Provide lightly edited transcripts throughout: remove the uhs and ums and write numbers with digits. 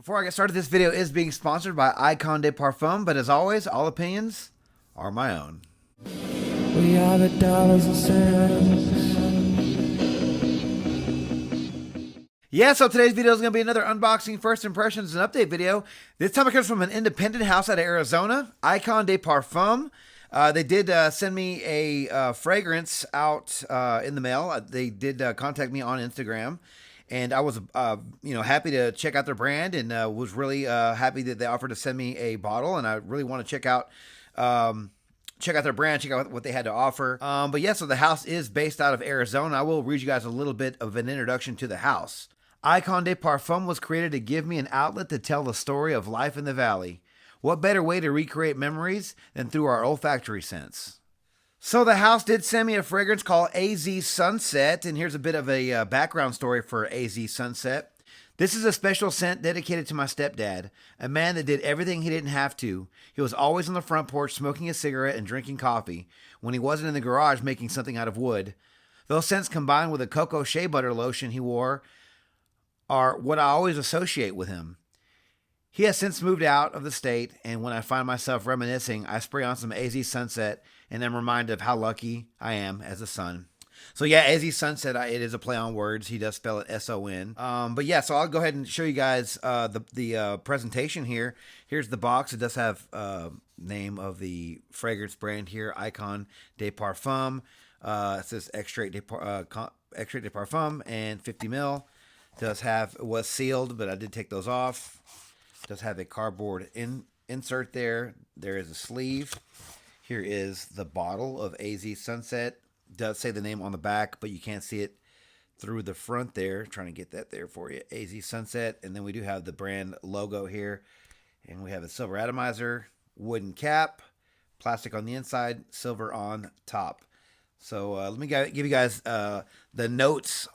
Before I get started, this video is being sponsored by Icon de Parfum, but as always, all opinions are my own. We are the dollars and cents. Yeah, so today's video is going to be another unboxing, first impressions, and update video. This time it comes from an independent house out of Arizona, Icon de Parfum. They did send me a fragrance out in the mail. They did contact me on Instagram. And I was, happy to check out their brand, and was really happy that they offered to send me a bottle. And I really want to check out their brand, check out what they had to offer. But yeah, so the house is based out of Arizona. I will read you guys a little bit of an introduction to the house. Icon de Parfum was created to give me an outlet to tell the story of life in the valley. What better way to recreate memories than through our olfactory sense? So the house did send me a fragrance called AZ Sonset, and here's a bit of a background story for AZ Sonset. This is a special scent dedicated to my stepdad, a man that did everything he didn't have to. He was always on the front porch smoking a cigarette and drinking coffee when he wasn't in the garage making something out of wood. Those scents combined with a cocoa shea butter lotion he wore are what I always associate with him. He has since moved out of the state, and when I find myself reminiscing, I spray on some AZ Sonset and am reminded of how lucky I am as a son. So yeah, AZ Sonset, it is a play on words. He does spell it S-O-N. But yeah, so I'll go ahead and show you guys the presentation here. Here's the box. It does have name of the fragrance brand here, Icon de Parfum. It says Extrait de Parfum and 50 mil. It was sealed, but I did take those off. Does have a cardboard insert there. There is a sleeve. Here is the bottle of AZ Sonset. Does say the name on the back, but you can't see it through the front there. Trying to get that there for you. AZ Sonset. And then we do have the brand logo here. And we have a silver atomizer, wooden cap, plastic on the inside, silver on top. So let me give you guys the notes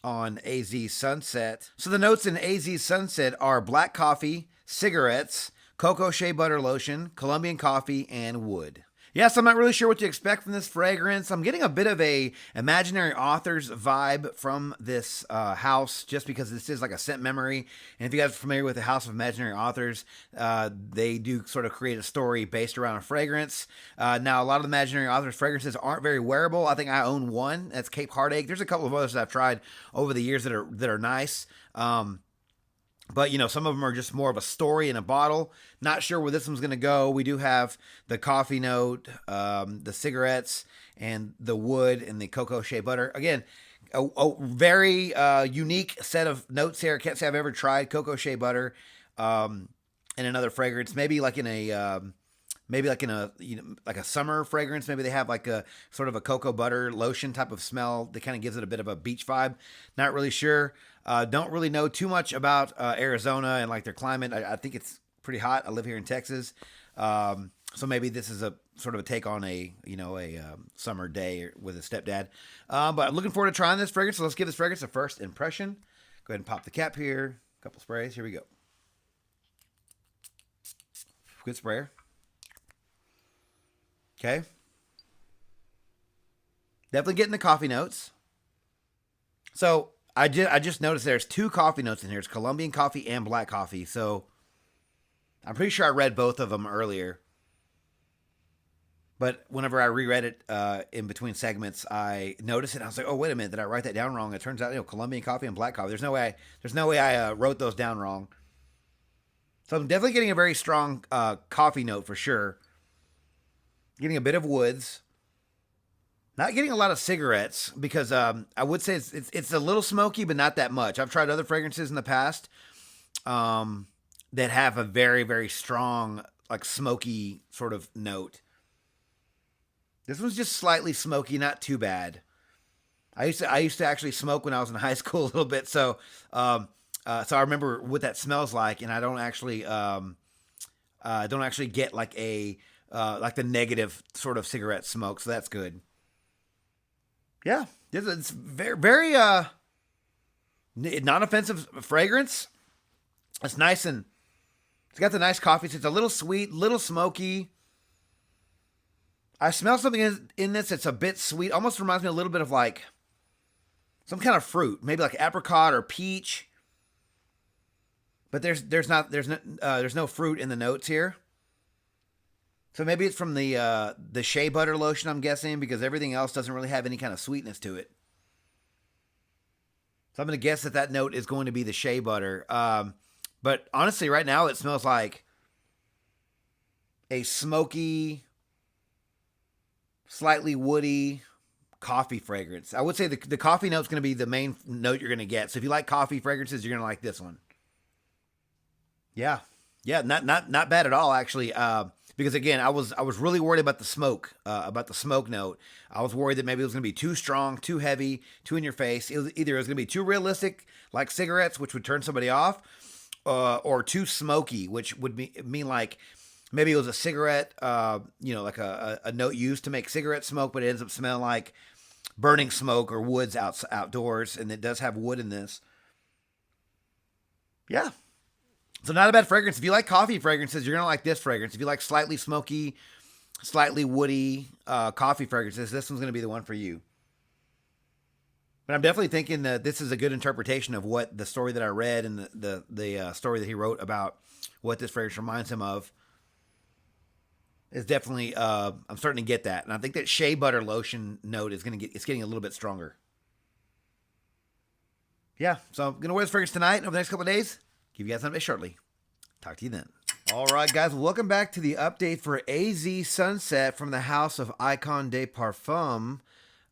on AZ Sonset. So the notes in AZ Sonset are black coffee, cigarettes, cocoa shea butter lotion, Colombian coffee, and wood. Yes, I'm not really sure what to expect from this fragrance. I'm getting a bit of a imaginary authors vibe from this house, just because this is like a scent memory. And if you guys are familiar with the House of Imaginary Authors, they do sort of create a story based around a fragrance. Now, a lot of the Imaginary Authors fragrances aren't very wearable. I think I own one. That's Cape Heartache. There's a couple of others that I've tried over the years that are nice. But, some of them are just more of a story in a bottle. Not sure where this one's going to go. We do have the coffee note, the cigarettes, and the wood and the cocoa shea butter. Again, a very unique set of notes here. I can't say I've ever tried cocoa shea butter in another fragrance. Maybe like in a summer fragrance. Maybe they have like a sort of a cocoa butter lotion type of smell that kind of gives it a bit of a beach vibe. Not really sure. Don't really know too much about Arizona and like their climate. I think it's pretty hot. I live here in Texas. So maybe this is a sort of a take on a summer day with a stepdad. But I'm looking forward to trying this fragrance. So let's give this fragrance a first impression. Go ahead and pop the cap here. A couple sprays. Here we go. Good sprayer. Okay. Definitely getting the coffee notes. So I just noticed there's two coffee notes in here. It's Colombian coffee and black coffee. So I'm pretty sure I read both of them earlier. But whenever I reread it in between segments, I noticed it. I was like, oh, wait a minute. Did I write that down wrong? It turns out, Colombian coffee and black coffee. There's no way I wrote those down wrong. So I'm definitely getting a very strong coffee note for sure. Getting a bit of woods. Not getting a lot of cigarettes because I would say it's a little smoky, but not that much. I've tried other fragrances in the past that have a very, very strong, like smoky sort of note. This one's just slightly smoky, not too bad. I used to actually smoke when I was in high school a little bit, so I remember what that smells like, and I don't actually get like the negative sort of cigarette smoke, so that's good. Yeah, it's very, very non-offensive fragrance. It's nice, and it's got the nice coffee. It's a little sweet, little smoky. I smell something in this that's a bit sweet. Almost reminds me a little bit of like some kind of fruit, maybe like apricot or peach. but there's no fruit in the notes here. So maybe it's from the shea butter lotion, I'm guessing, because everything else doesn't really have any kind of sweetness to it. So I'm going to guess that note is going to be the shea butter. But honestly, right now it smells like a smoky, slightly woody coffee fragrance. I would say the coffee note is going to be the main note you're going to get. So if you like coffee fragrances, you're going to like this one. Yeah, yeah, not bad at all actually. Because again, I was really worried about the smoke note. I was worried that maybe it was going to be too strong, too heavy, too in your face. It was going to be too realistic, like cigarettes, which would turn somebody off, or too smoky, which would mean like maybe it was a cigarette, like a note used to make cigarette smoke, but it ends up smelling like burning smoke or woods outdoors, and it does have wood in this. Yeah. So not a bad fragrance. If you like coffee fragrances, you're going to like this fragrance. If you like slightly smoky, slightly woody coffee fragrances, this one's going to be the one for you. But I'm definitely thinking that this is a good interpretation of what the story that I read and the story that he wrote about what this fragrance reminds him of. Is definitely I'm starting to get that, and I think that shea butter lotion note is getting a little bit stronger. Yeah, so I'm gonna wear this fragrance tonight over the next couple of days. Give you guys an update shortly. Talk to you then. All right, guys, welcome back to the update for AZ Sonset from the house of Icon de Parfum.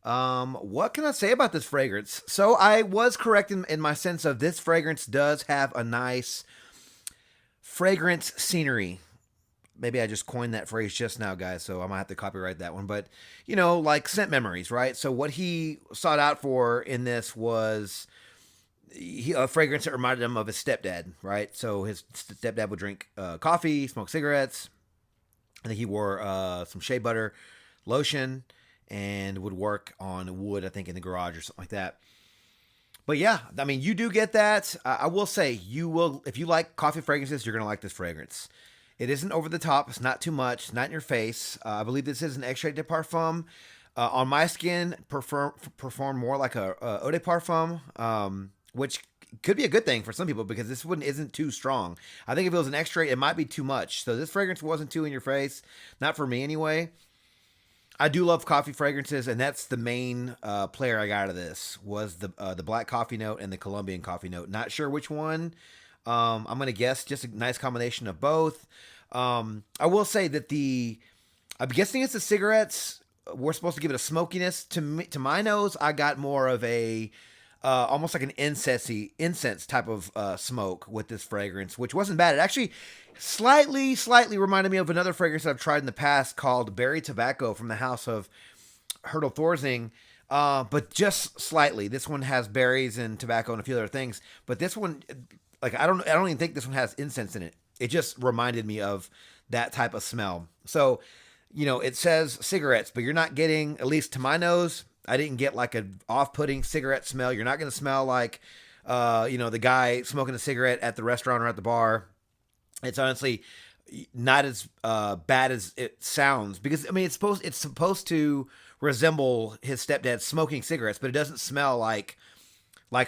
What can I say about this fragrance? So I was correct in my sense of this fragrance does have a nice fragrance scenery. Maybe I just coined that phrase just now, guys, so I might have to copyright that one. But, like scent memories, right? So what he sought out for in this was a fragrance that reminded him of his stepdad, right? So his stepdad would drink coffee, smoke cigarettes. I think he wore some shea butter lotion and would work on wood, I think, in the garage or something like that. But yeah, I mean, you do get that. I will say, if you like coffee fragrances, you're going to like this fragrance. It isn't over the top. It's not too much. It's not in your face. I believe this is an extrait de parfum. On my skin, perform more like a eau de parfum, which could be a good thing for some people because this one isn't too strong. I think if it was an extrait, it might be too much. So this fragrance wasn't too in your face. Not for me anyway. I do love coffee fragrances, and that's the main player I got out of this was the black coffee note and the Colombian coffee note. Not sure which one. I'm going to guess just a nice combination of both. I will say that I'm guessing it's the cigarettes. We're supposed to give it a smokiness. To my nose, I got more of a almost like an incense type of smoke with this fragrance, which wasn't bad. It actually slightly reminded me of another fragrance I've tried in the past called Berry Tobacco from the house of Hertel Thorzing. But just slightly. This one has berries and tobacco and a few other things. But this one, like I don't even think this one has incense in it. It just reminded me of that type of smell. So, it says cigarettes, but you're not getting, at least to my nose, I didn't get like an off-putting cigarette smell. You're not going to smell like, the guy smoking a cigarette at the restaurant or at the bar. It's honestly not as bad as it sounds because I mean it's supposed to resemble his stepdad smoking cigarettes, but it doesn't smell like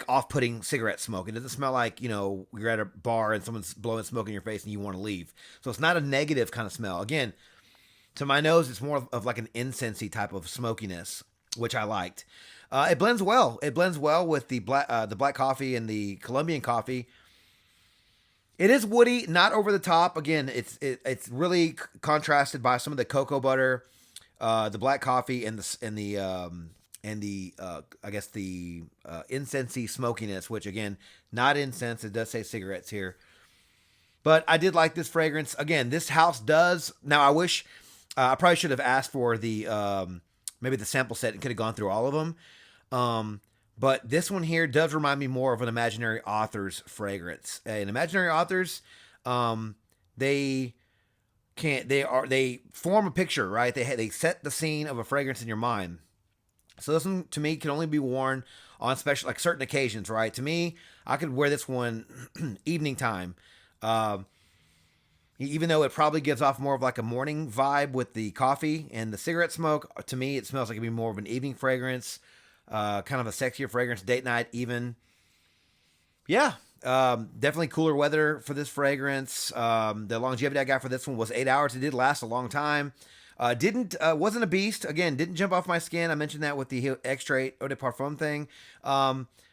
off-putting cigarette smoke. It doesn't smell like, you're at a bar and someone's blowing smoke in your face and you want to leave. So it's not a negative kind of smell. Again, to my nose, it's more of like an incensey type of smokiness, which I liked. It blends well. It blends well with the black coffee and the Colombian coffee. It is woody, not over the top. Again, it's really contrasted by some of the cocoa butter, the black coffee, and the I guess the incensey smokiness, which again, not incense. It does say cigarettes here, but I did like this fragrance. Again, this house does. Now, I wish I probably should have asked for the maybe the sample set and could have gone through all of them. But this one here does remind me more of an Imaginary Authors fragrance. And Imaginary Authors, they form a picture, right? They set the scene of a fragrance in your mind. So this one to me can only be worn on special, like certain occasions, right? To me, I could wear this one evening time. Even though it probably gives off more of like a morning vibe with the coffee and the cigarette smoke, to me it smells like it'd be more of an evening fragrance. Kind of a sexier fragrance, date night even. Yeah, Definitely cooler weather for this fragrance. The longevity I got for this one was 8 hours. It did last a long time. Didn't wasn't a beast. Again, didn't jump off my skin. I mentioned that with the extra eau de parfum thing.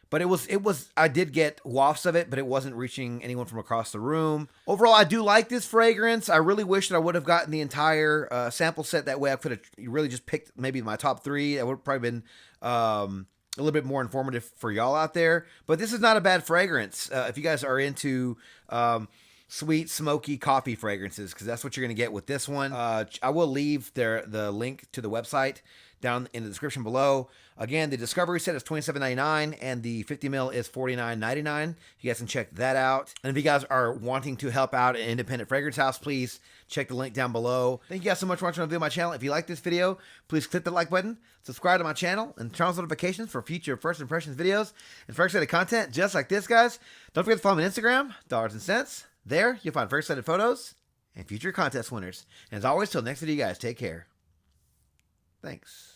But it was. I did get wafts of it, but it wasn't reaching anyone from across the room. Overall, I do like this fragrance. I really wish that I would have gotten the entire sample set. That way, I could have really just picked maybe my top three. That would have probably been a little bit more informative for y'all out there. But this is not a bad fragrance if you guys are into sweet, smoky coffee fragrances, because that's what you're going to get with this one. I will leave the link to the website down in the description below. Again, the Discovery set is $27.99 and the 50 ml is $49.99. You guys can check that out. And if you guys are wanting to help out an independent fragrance house, please check the link down below. Thank you guys so much for watching on my channel. If you like this video, please click the like button, subscribe to my channel, and turn on notifications for future first impressions videos and first excited content just like this, guys. Don't forget to follow me on Instagram, Dollars and Cents. There, you'll find first excited photos and future contest winners. And as always, till next video, guys, take care. Thanks.